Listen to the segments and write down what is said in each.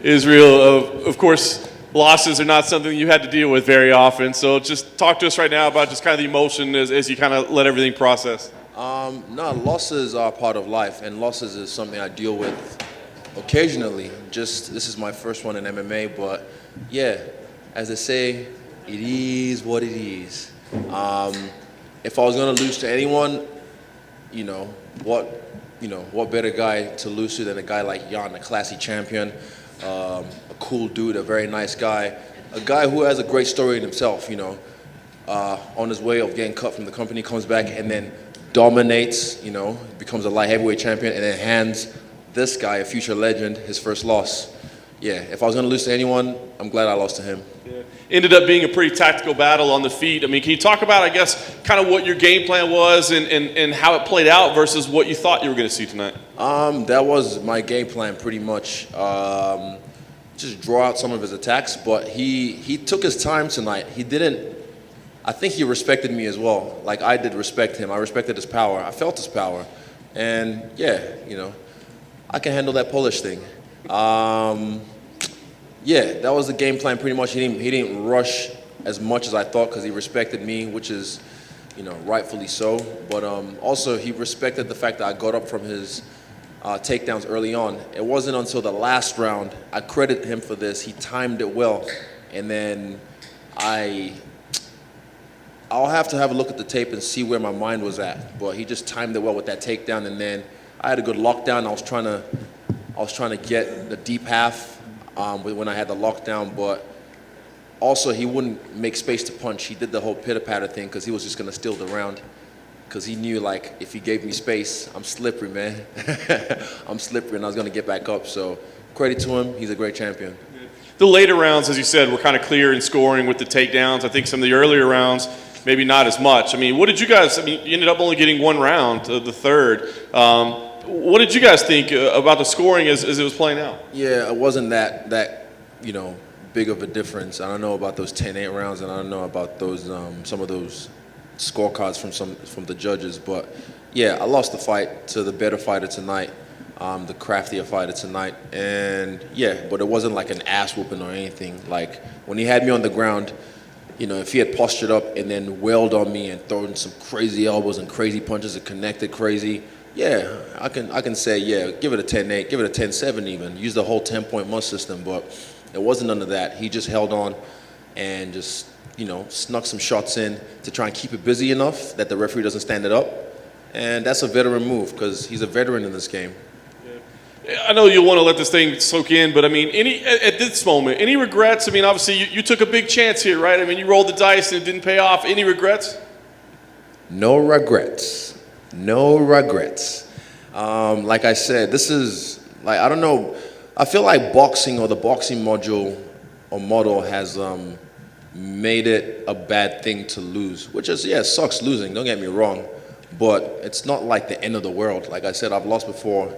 Israel, of course, losses are not something you had to deal with very often. So just talk to us right now about just kind of the emotion as you kind of let everything process. No, losses are part of life, and losses is something I deal with occasionally. Just this is my first one in MMA, but yeah, as they say, it is what it is. If I was gonna lose to anyone, what better guy to lose to than a guy like Jan, a classy champion, a cool dude, a very nice guy, a guy who has a great story in himself. On his way of getting cut from the company, comes back and then dominates, becomes a light heavyweight champion, and then hands this guy, a future legend, his first loss. Yeah, if I was going to lose to anyone, I'm glad I lost to him. Yeah. Ended up being a pretty tactical battle on the feet. I mean, can you talk about, I guess, kind of what your game plan was and how it played out versus what you thought you were going to see tonight? That was my game plan pretty much. Just draw out some of his attacks, but he took his time tonight. I think he respected me as well. Like I did respect him. I respected his power. I felt his power. And yeah, I can handle that Polish thing. Yeah, that was the game plan pretty much. He didn't rush as much as I thought because he respected me, which is, rightfully so. But also he respected the fact that I got up from his takedowns early on. It wasn't until the last round, I credit him for this, he timed it well. And then I'll have to have a look at the tape and see where my mind was at. But he just timed it well with that takedown, and then I had a good lockdown. I was trying to get the deep half when I had the lockdown, but also he wouldn't make space to punch. He did the whole pitter-patter thing because he was just going to steal the round. Because he knew, like, if he gave me space, I'm slippery, man. I'm slippery, and I was going to get back up. So credit to him. He's a great champion. The later rounds, as you said, were kind of clear in scoring with the takedowns. I think some of the earlier rounds, maybe not as much. I mean, what did you guys, you ended up only getting one round, the third. What did you guys think about the scoring as it was playing out? Yeah, it wasn't that big of a difference. I don't know about those 10-8 rounds, and I don't know about those some of those scorecards from the judges. But yeah, I lost the fight to the better fighter tonight, the craftier fighter tonight. And yeah, but it wasn't like an ass whooping or anything. Like when he had me on the ground, if he had postured up and then wailed on me and thrown some crazy elbows and crazy punches and connected crazy, yeah, I can say, yeah, give it a 10-8, give it a 10-7 even. Use the whole 10-point must system, but it wasn't none of that. He just held on and just, snuck some shots in to try and keep it busy enough that the referee doesn't stand it up. And that's a veteran move because he's a veteran in this game. I know you'll want to let this thing soak in, but I mean, at this moment, any regrets? I mean, obviously, you took a big chance here, right? I mean, you rolled the dice and it didn't pay off. Any regrets? No regrets. No regrets. Like I said, this is, like, I don't know. I feel like boxing or the boxing module or model has made it a bad thing to lose, which is, yeah, it sucks losing, don't get me wrong, but it's not like the end of the world. Like I said, I've lost before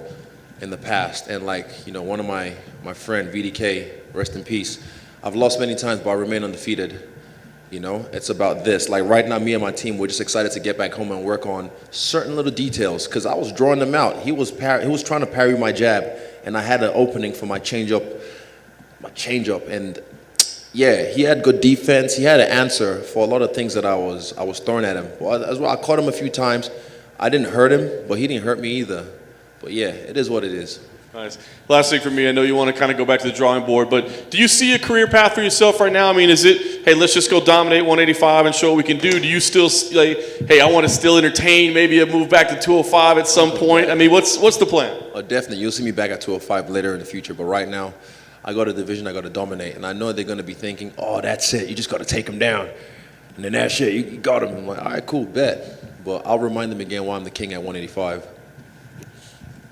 in the past, and like, one of my friend, VDK, rest in peace, I've lost many times, but I remain undefeated. It's about this. Like right now, me and my team, we're just excited to get back home and work on certain little details because I was drawing them out. He was trying to parry my jab, and I had an opening for my changeup, and yeah, he had good defense. He had an answer for a lot of things that I was throwing at him. Well, as well, I caught him a few times. I didn't hurt him, but he didn't hurt me either. But yeah, it is what it is. Nice. Last thing for me, I know you want to kind of go back to the drawing board, but do you see a career path for yourself right now? I mean, is it, hey, let's just go dominate 185 and show what we can do? Do you still, like, hey, I want to still entertain, maybe a move back to 205 at some point? I mean, what's the plan? Oh, definitely. You'll see me back at 205 later in the future, but right now, I got a division I got to dominate, and I know they're going to be thinking, oh, that's it. You just got to take him down. And then that shit, you got him. I'm like, all right, cool, bet. But I'll remind them again why I'm the king at 185.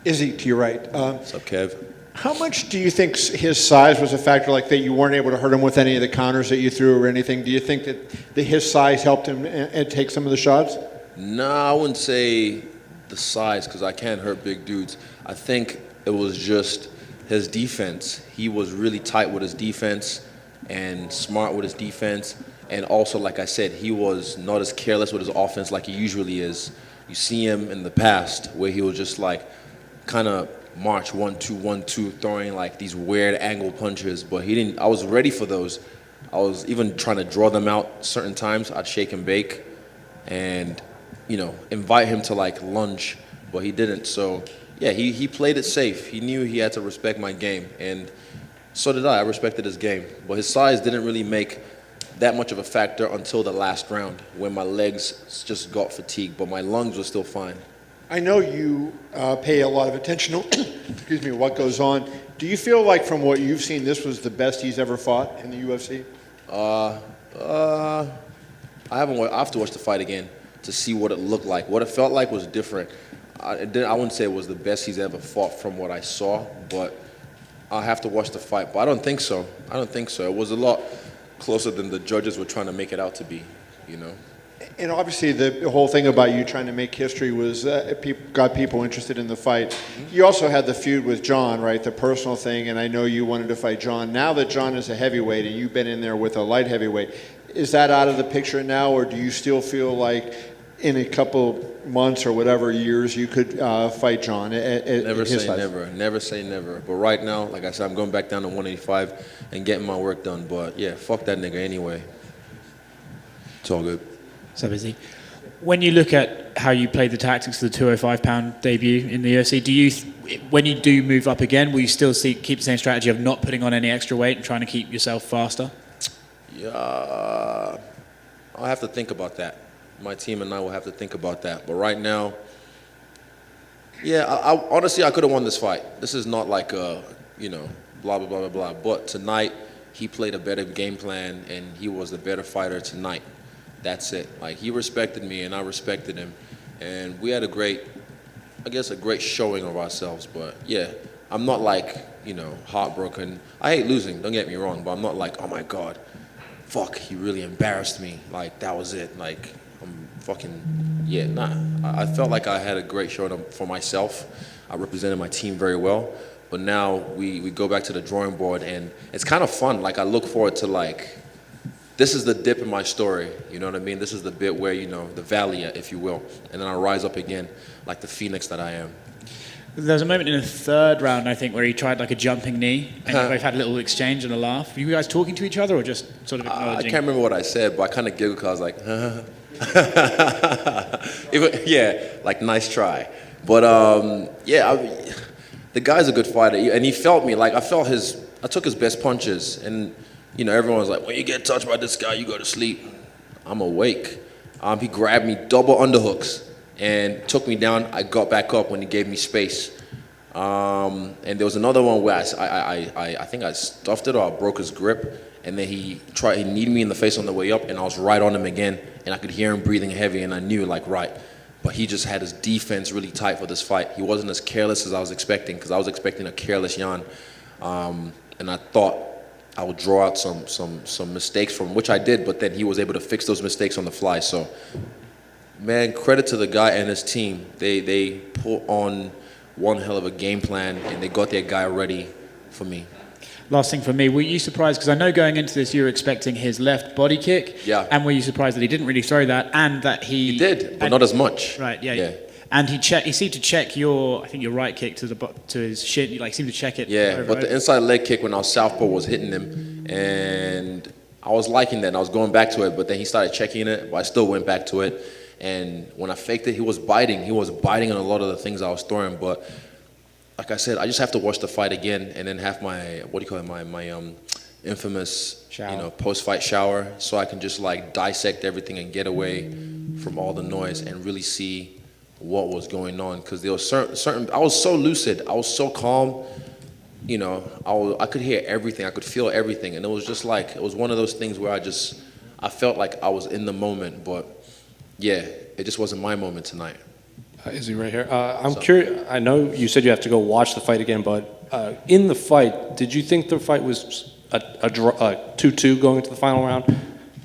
Izzy, to your right. What's up, Kev? How much do you think his size was a factor, like that you weren't able to hurt him with any of the counters that you threw or anything? Do you think that his size helped him and take some of the shots? No, I wouldn't say the size because I can't hurt big dudes. I think it was just his defense. He was really tight with his defense and smart with his defense. And also, like I said, he was not as careless with his offense like he usually is. You see him in the past where he was just like kind of march 1-2, 1-2, throwing like these weird angle punches. But he didn't. I was ready for those. I was even trying to draw them out certain times. I'd shake and bake, and invite him to like lunge, but he didn't. So yeah, he played it safe. He knew he had to respect my game, and so did I. I respected his game, but his size didn't really make that much of a factor until the last round when my legs just got fatigued, but my lungs were still fine. I know you pay a lot of attention to excuse me, what goes on. Do you feel like from what you've seen, this was the best he's ever fought in the UFC? I have to watch the fight again to see what it looked like. What it felt like was different. I wouldn't say it was the best he's ever fought from what I saw, but I have to watch the fight. But I don't think so. It was a lot closer than the judges were trying to make it out to be, And obviously, the whole thing about you trying to make history was got people interested in the fight. Mm-hmm. You also had the feud with John, right? The personal thing, and I know you wanted to fight John. Now that John is a heavyweight and you've been in there with a light heavyweight, is that out of the picture now, or do you still feel like in a couple months or whatever years you could fight John? Never say never. Never say never. But right now, like I said, I'm going back down to 185 and getting my work done. But yeah, fuck that nigga anyway. It's all good. So busy. When you look at how you played the tactics of the 205-pound debut in the UFC, when you do move up again, will you still keep the same strategy of not putting on any extra weight and trying to keep yourself faster? Yeah, I'll have to think about that. My team and I will have to think about that. But right now, yeah, honestly, I could have won this fight. This is not like blah, blah, blah, blah, blah. But tonight, he played a better game plan, and he was the better fighter tonight. That's it. Like, he respected me, and I respected him. And we had a great showing of ourselves. But, yeah, I'm not like, heartbroken. I hate losing, don't get me wrong, but I'm not like, oh, my God, fuck, he really embarrassed me. Like, that was it. Like, I'm fucking, yeah, nah. I felt like I had a great showing for myself. I represented my team very well. But now we go back to the drawing board, and it's kind of fun. Like, I look forward to, like, this is the dip in my story, you know what I mean? This is the bit where, the valley, if you will. And then I rise up again, like the phoenix that I am. There's a moment in the third round, I think, where he tried like a jumping knee, and you both had a little exchange and a laugh. Were you guys talking to each other, or just sort of acknowledging? I can't remember what I said, but I kind of giggled because I was like, yeah, like, nice try. But, the guy's a good fighter, and he felt me. Like, I took his best punches, and everyone's like, when you get touched by this guy, you go to sleep. I'm awake. He grabbed me double underhooks and took me down. I got back up when he gave me space. And there was another one where I think I stuffed it or I broke his grip. And then he kneed me in the face on the way up, and I was right on him again. And I could hear him breathing heavy, and I knew, like, right. But he just had his defense really tight for this fight. He wasn't as careless as I was expecting, because I was expecting a careless Jan. And I thought I would draw out some mistakes from which I did, but then he was able to fix those mistakes on the fly. So, man, credit to the guy and his team. They put on one hell of a game plan, and they got their guy ready for me. Last thing for me, were you surprised, because I know going into this you were expecting his left body kick, yeah, and were you surprised that he didn't really throw that, and that he did, but not as much. Right, yeah. And he seemed to check your right kick to his shin. He seemed to check it. Yeah, but the inside leg kick when I was southpaw was hitting him, and I was liking that. And I was going back to it, but then he started checking it. But I still went back to it, and when I faked it, he was biting. He was biting on a lot of the things I was throwing. But like I said, I just have to watch the fight again, and then have my my infamous post-fight shower, so I can just dissect everything and get away from all the noise and really see what was going on, because there was certain I was so lucid, I was so calm, I could hear everything, I could feel everything, and it was just it was one of those things where I felt like I was in the moment, but yeah, it just wasn't my moment tonight. Is he right here? I'm curious, I know you said you have to go watch the fight again, but in the fight, did you think the fight was a 2-2 going into the final round?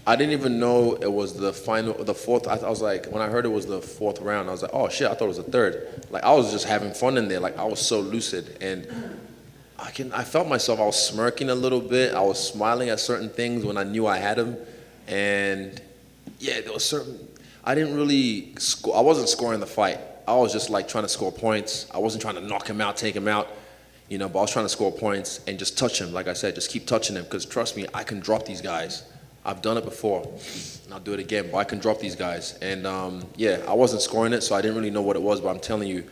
I didn't even know it was the fourth. I was like, when I heard it was the fourth round, I was like, oh shit, I thought it was the third. I was just having fun in there. I was so lucid, and I felt myself. I was smirking a little bit. I was smiling at certain things when I knew I had him, and yeah, there was certain. I didn't really score. I wasn't scoring the fight. I was just like trying to score points. I wasn't trying to knock him out, take him out, but I was trying to score points and just touch him. Like I said, just keep touching him because trust me, I can drop these guys. I've done it before, and I'll do it again, but I can drop these guys. And I wasn't scoring it, so I didn't really know what it was, but I'm telling you,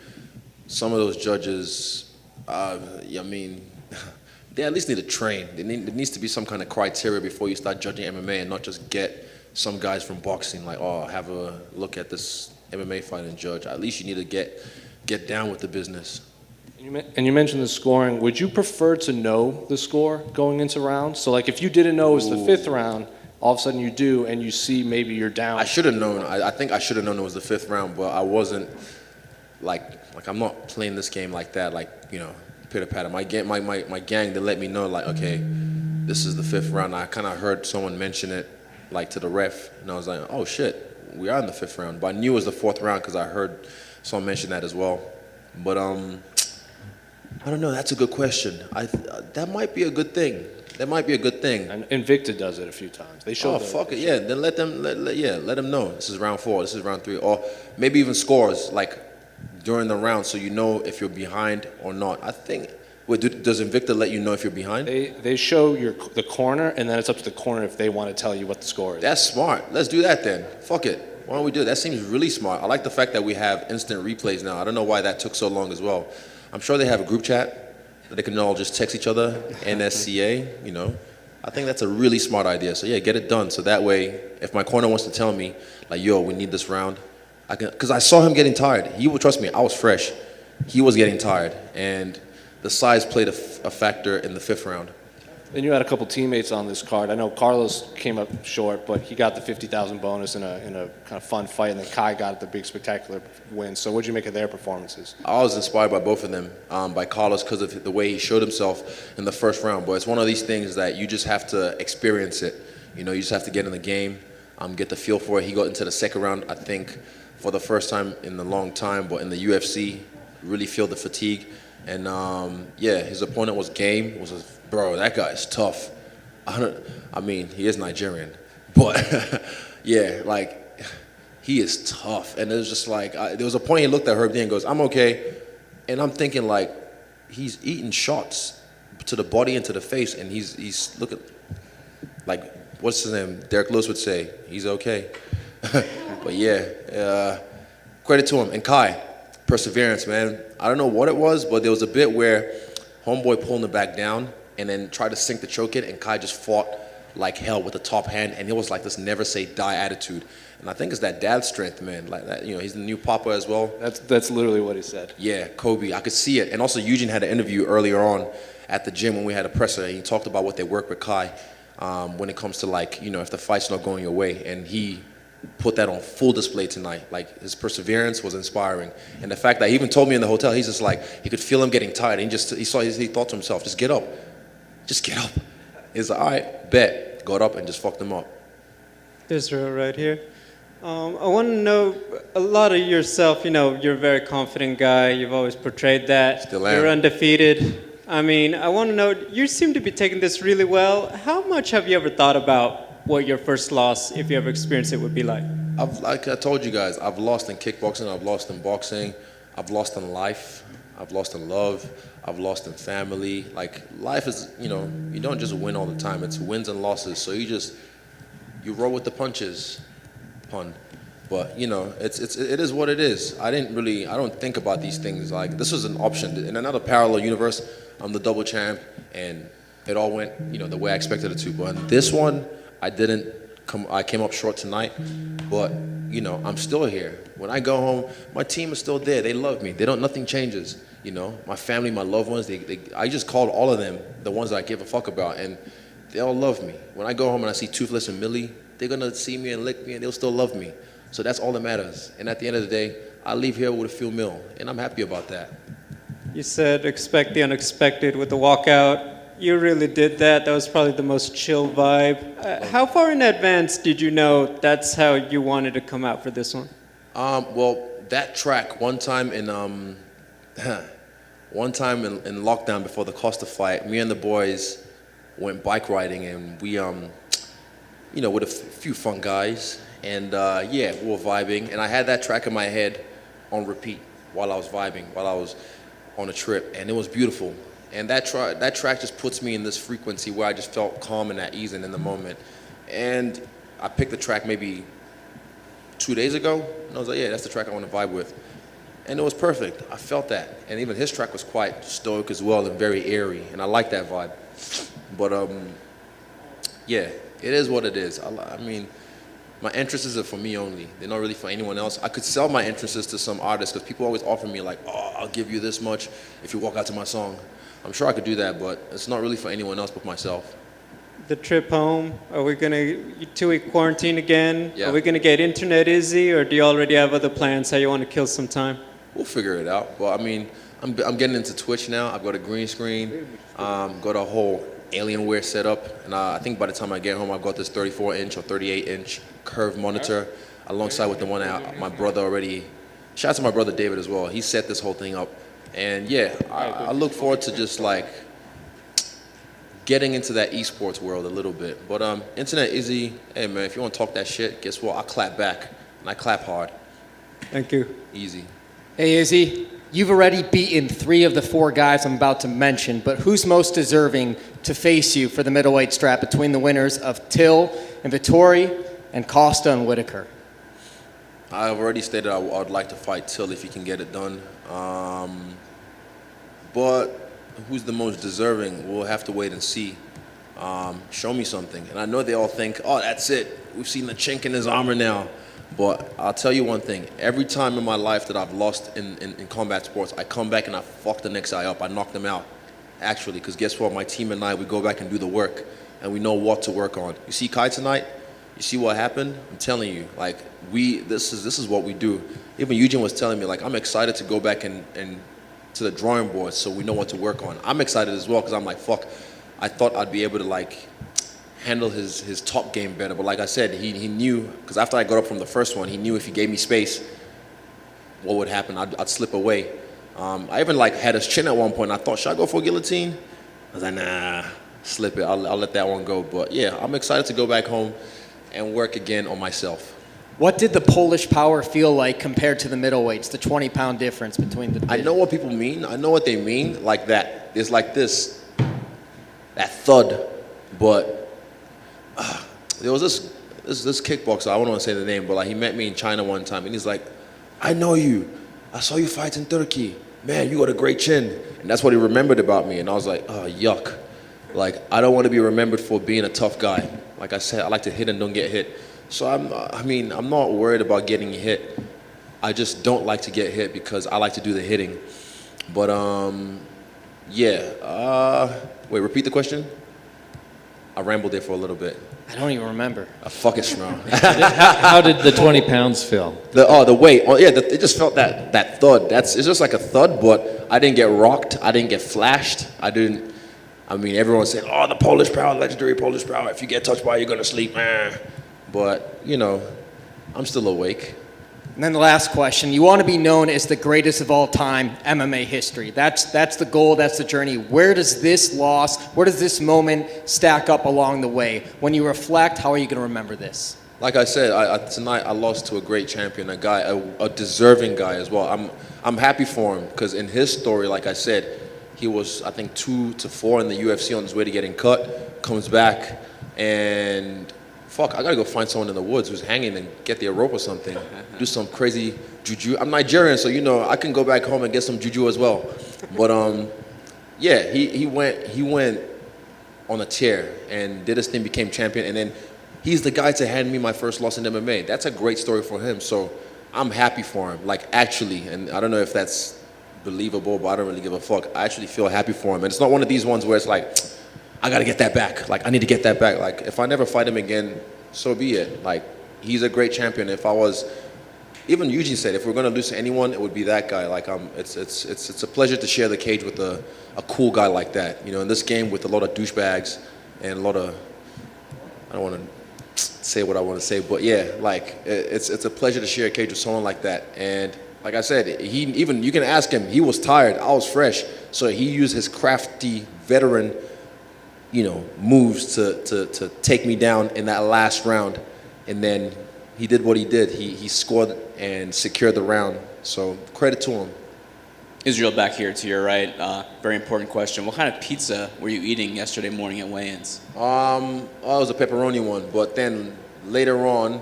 some of those judges, they at least need to train. There needs to be some kind of criteria before you start judging MMA and not just get some guys from boxing like, oh, have a look at this MMA fight and judge. At least you need to get down with the business. And you mentioned the scoring. Would you prefer to know the score going into rounds? So, like, if you didn't know it was the fifth round, all of a sudden you do, and you see maybe you're down. I should have known. I think I should have known it was the fifth round, but I wasn't like I'm not playing this game like that. Like, pitter patter. My gang, they let me know like, okay, this is the fifth round. I kind of heard someone mention it, like to the ref, and I was like, oh shit, we are in the fifth round. But I knew it was the fourth round because I heard someone mention that as well. But I don't know. That's a good question. That might be a good thing. That might be a good thing. And Invicta does it a few times. They show. Oh fuck it, yeah. Then let them know. This is round 4. This is round 3, or maybe even scores like during the round, so you know if you're behind or not. I think. Wait, does Invicta let you know if you're behind? They show the corner, and then it's up to the corner if they want to tell you what the score is. That's smart. Let's do that then. Fuck it. Why don't we do it? That seems really smart. I like the fact that we have instant replays now. I don't know why that took so long as well. I'm sure they have a group chat that they can all just text each other, NSCA, I think that's a really smart idea. So yeah, get it done. So that way, if my corner wants to tell me, like, yo, we need this round, I can, because I saw him getting tired. He would, trust me, I was fresh. He was getting tired. And the size played a factor in the fifth round. And you had a couple teammates on this card. I know Carlos came up short, but he got the 50,000 bonus in a kind of fun fight, and then Kai got the big spectacular win. So what did you make of their performances? I was inspired by both of them, by Carlos because of the way he showed himself in the first round. But it's one of these things that you just have to experience it. You just have to get in the game, get the feel for it. He got into the second round, I think, for the first time in a long time, but in the UFC, really feel the fatigue. And his opponent was game. Bro, that guy is tough. He is Nigerian, but he is tough. And it was just like, there was a point he looked at Herb D and goes, I'm okay. And I'm thinking like, he's eating shots to the body and to the face, and he's looking like, what's his name? Derek Lewis would say, he's okay. But credit to him. And Kai, perseverance, man. I don't know what it was, but there was a bit where homeboy pulled him back down and then tried to sink the choke in, and Kai just fought like hell with the top hand, and it was like this never say die attitude. And I think it's that dad strength, man. Like that, he's the new papa as well. That's literally what he said. Yeah, Kobe. I could see it. And also Eugene had an interview earlier on at the gym when we had a presser, and he talked about what they work with Kai when it comes to if the fight's not going your way, and he put that on full display tonight. Like, his perseverance was inspiring, and the fact that he even told me in the hotel, he's just like, he could feel him getting tired, and he thought to himself, just get up. He's like, all right, bet. Got up and just fucked him up. Israel right here. I want to know a lot of yourself. You're a very confident guy. You've always portrayed that. Still am. You're undefeated. I want to know, you seem to be taking this really well. How much have you ever thought about what your first loss, if you ever experienced it, would be like? Like I told you guys, I've lost in kickboxing, I've lost in boxing, I've lost in life, I've lost in love, I've lost in family. Like, life is, you don't just win all the time. It's wins and losses. So you roll with the punches, pun. But, it is what it is. I don't think about these things. Like, this was an option. In another parallel universe, I'm the double champ, and it all went, the way I expected it to. But in this one, I came up short tonight, but, I'm still here. When I go home, my team is still there. They love me. Nothing changes. My family, my loved ones, I just called all of them, the ones that I give a fuck about, and they all love me. When I go home and I see Toothless and Millie, they're gonna see me and lick me, and they'll still love me. So that's all that matters. And at the end of the day, I leave here with a few mil, and I'm happy about that. You said expect the unexpected with the walkout. You really did that. That was probably the most chill vibe. How far in advance did you know that's how you wanted to come out for this one? Well, that track, one time in lockdown before the Costa fight, me and the boys went bike riding, and we, with a few fun guys, and we were vibing, and I had that track in my head on repeat while I was vibing, while I was on a trip, and it was beautiful. And that track just puts me in this frequency where I just felt calm and at ease and in the moment. And I picked the track maybe 2 days ago, and I was like, yeah, that's the track I want to vibe with. And it was perfect. I felt that. And even his track was quite stoic as well and very airy, and I like that vibe. But yeah, it is what it is. I mean, my interests are for me only. They're not really for anyone else. I could sell my interests to some artists because people always offer me like, oh, I'll give you this much if you walk out to my song. I'm sure I could do that, but it's not really for anyone else but myself. The trip home, are we going to 2-week quarantine again? Yeah. Are we going to get internet Izzy, or do you already have other plans how you want to kill some time? We'll figure it out. Well, I mean, I'm getting into Twitch now. I've got a green screen, got a whole Alienware setup, and I think by the time I get home, I've got this 34-inch or 38-inch curved monitor, alongside with the one that my brother already. Shout out to my brother David as well. He set this whole thing up, and yeah, I look forward to just like getting into that esports world a little bit. But Internet Izzy, hey man, if you want to talk that shit, guess what? I clap back, and I clap hard. Thank you. Easy. Hey, Izzy, you've already beaten 3 of the 4 guys I'm about to mention, but who's most deserving to face you for the middleweight strap between the winners of Till and Vittori and Costa and Whitaker? I've already stated I'd like to fight Till if he can get it done. But who's the most deserving? We'll have to wait and see. Show me something. And I know they all think, oh, that's it. We've seen the chink in his armor now. But I'll tell you one thing. Every time in my life that I've lost in combat sports, I come back and I fuck the next guy up. I knock them out, actually. Because guess what? My team and I, we go back and do the work. And we know what to work on. You see Kai tonight? You see what happened? I'm telling you, like, this is what we do. Even Eugene was telling me, like, I'm excited to go back and to the drawing board so we know what to work on. I'm excited as well because I'm like, fuck, I thought I'd be able to, like, handle his top game better. But like I said, he knew, because after I got up from the first one, he knew if he gave me space, what would happen. I'd slip away. I even, like, had his chin at one point. I thought, should I go for a guillotine? I was like, nah, slip it. I'll let that one go. But yeah, I'm excited to go back home and work again on myself. What did the Polish power feel like compared to the middleweights, the 20-pound difference between the I know what people mean. I know what they mean. Like that. It's like this, that thud. But there was this kickboxer. I don't want to say the name, but like he met me in China one time, and he's like, "I know you. I saw you fight in Turkey. Man, you got a great chin." And that's what he remembered about me. And I was like, "Oh, yuck. Like I don't want to be remembered for being a tough guy. Like I said, I like to hit and don't get hit." So I'm not worried about getting hit. I just don't like to get hit because I like to do the hitting. But yeah. Wait, repeat the question. I rambled there for a little bit. I don't even remember. Fuck it, Shmo. How did the 20 pounds feel? The weight. Oh yeah, it just felt that thud. It's just like a thud, but I didn't get rocked. I didn't get flashed. I mean, everyone's saying, "Oh, the Polish power, legendary Polish power. If you get touched by it, you're gonna sleep." But you know, I'm still awake. And then the last question, you want to be known as the greatest of all time MMA history. That's the goal, that's the journey. Where does this loss, where does this moment stack up along the way? When you reflect, how are you going to remember this? Like I said, tonight I lost to a great champion, a deserving guy as well. I'm happy for him because in his story, like I said, he was I think 2 to 4 in the UFC on his way to getting cut, comes back and fuck, I gotta go find someone in the woods who's hanging and get their rope or something. Do some crazy juju. I'm Nigerian, so you know I can go back home and get some juju as well. But yeah, he went on a tear and did his thing, became champion, and then he's the guy to hand me my first loss in MMA. That's a great story for him. So I'm happy for him. Like actually, and I don't know if that's believable, but I don't really give a fuck. I actually feel happy for him, and it's not one of these ones where it's like, I gotta get that back. Like I need to get that back. Like if I never fight him again, so be it. Like he's a great champion. If I was, even Eugene said, if we're gonna lose to anyone, it would be that guy. Like it's a pleasure to share the cage with a cool guy like that. You know, in this game with a lot of douchebags and a lot of, I don't want to say what I want to say, but yeah, like it's a pleasure to share a cage with someone like that. And like I said, you can ask him. He was tired. I was fresh, so he used his crafty veteran, moves to take me down in that last round, and then he did what he did. He scored and secured the round. So credit to him. Israel, back here to your right. Very important question. What kind of pizza were you eating yesterday morning at weigh-ins? It was a pepperoni one, but then later on,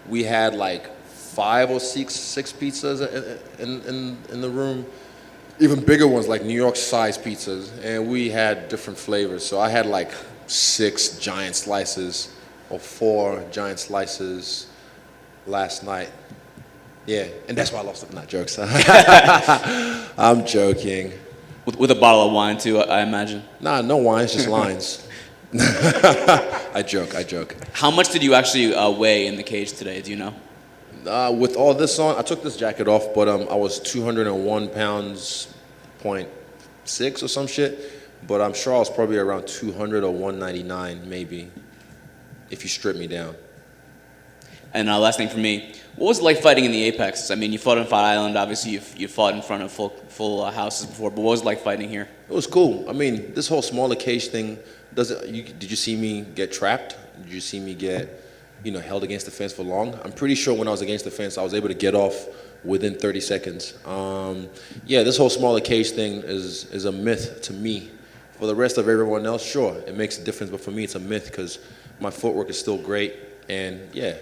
we had like 5 or 6 pizzas in the room, even bigger ones like New York size pizzas, and we had different flavors. So I had like 6 giant slices or 4 giant slices last night. Yeah, and that's why I lost it. Not jokes. I'm joking. With a bottle of wine too, I imagine. Nah, no wine, it's just lines. I joke. How much did you actually weigh in the cage today? Do you know? With all this on, I took this jacket off, but I was 201 pounds, 0.6 or some shit. But I'm sure I was probably around 200 or 199 maybe, if you strip me down. And last thing for me, what was it like fighting in the Apex? I mean, you fought on Fight Island. Obviously, you fought in front of full houses before. But what was it like fighting here? It was cool. I mean, this whole smaller cage thing, did you see me get trapped? Did you see me get, held against the fence for long? I'm pretty sure when I was against the fence, I was able to get off within 30 seconds. Yeah, this whole smaller cage thing is a myth to me. For the rest of everyone else, sure, it makes a difference. But for me, it's a myth because my footwork is still great. And yeah,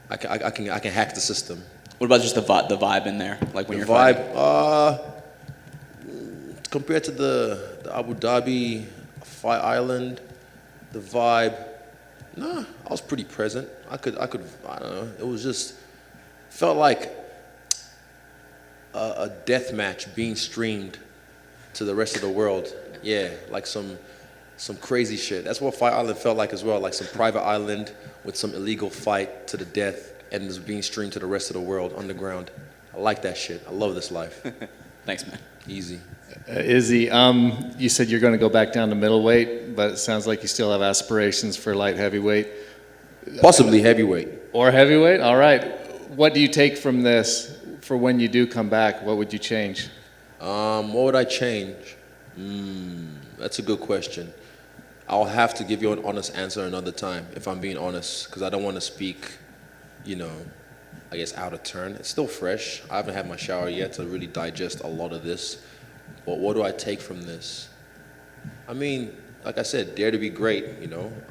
I can hack the system. What about just the vibe in there, like when The you're vibe, fighting? compared to the Abu Dhabi Fight Island, the vibe, nah, I was pretty present. I don't know. It was just felt like a death match being streamed to the rest of the world. Yeah, like some crazy shit. That's what Fight Island felt like as well, like some private island with some illegal fight to the death and it's being streamed to the rest of the world underground. I like that shit. I love this life. Thanks, man. Easy. Izzy, you said you're going to go back down to middleweight, but it sounds like you still have aspirations for light heavyweight. Possibly heavyweight. Or heavyweight? All right. What do you take from this for when you do come back? What would you change? What would I change? That's a good question. I'll have to give you an honest answer another time, if I'm being honest, because I don't want to speak, I guess out of turn. It's still fresh. I haven't had my shower yet to really digest a lot of this. But what do I take from this? I mean, like I said, dare to be great,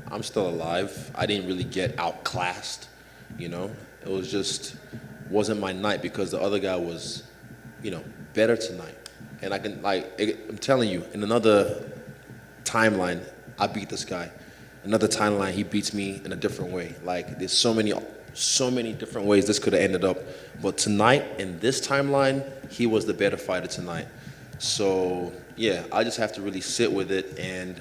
I'm still alive. I didn't really get outclassed, It was just, wasn't my night because the other guy was, better tonight. And I'm telling you, in another timeline, I beat this guy. Another timeline, he beats me in a different way. Like, there's so many different ways this could have ended up. But tonight, in this timeline, he was the better fighter tonight. So, yeah, I just have to really sit with it and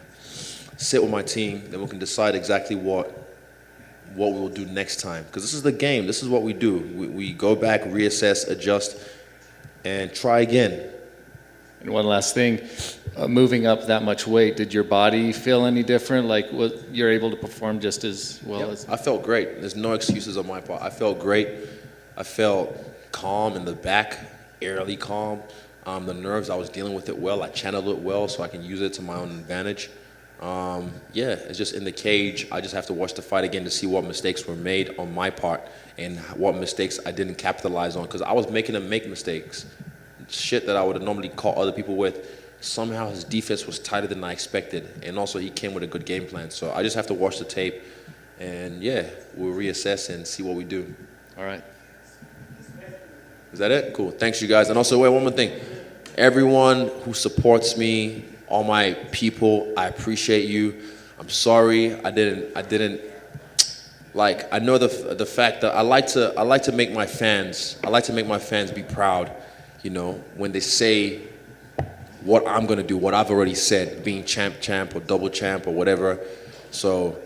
sit with my team. Then we can decide exactly what we'll do next time. Because this is the game. This is what we do. We go back, reassess, adjust, and try again. And one last thing, moving up that much weight, did your body feel any different? Like, you're able to perform just as well as? I felt great. There's no excuses on my part. I felt great. I felt calm in the back, eerily calm. The nerves, I was dealing with it well. I channeled it well so I can use it to my own advantage. Yeah, it's just in the cage. I just have to watch the fight again to see what mistakes were made on my part and what mistakes I didn't capitalize on because I was making him make mistakes. Shit that I would have normally caught other people with. Somehow his defense was tighter than I expected, and also he came with a good game plan. So I just have to watch the tape, and yeah, we'll reassess and see what we do. All right. Is that it? Cool. Thanks, you guys. And also, wait, one more thing. Everyone who supports me, all my people, I appreciate you. I'm sorry I didn't. Like, I know the fact that I like to make my fans be proud. When they say what I'm going to do, what I've already said, being champ or double champ or whatever. So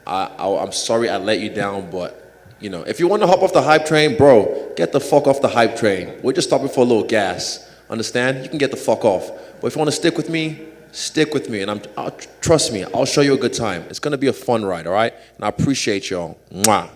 I'm sorry I let you down, but, if you want to hop off the hype train, bro, get the fuck off the hype train. We're just stopping for a little gas. Understand? You can get the fuck off. But if you want to stick with me, stick with me. And trust me, I'll show you a good time. It's going to be a fun ride, all right? And I appreciate y'all. Mwah.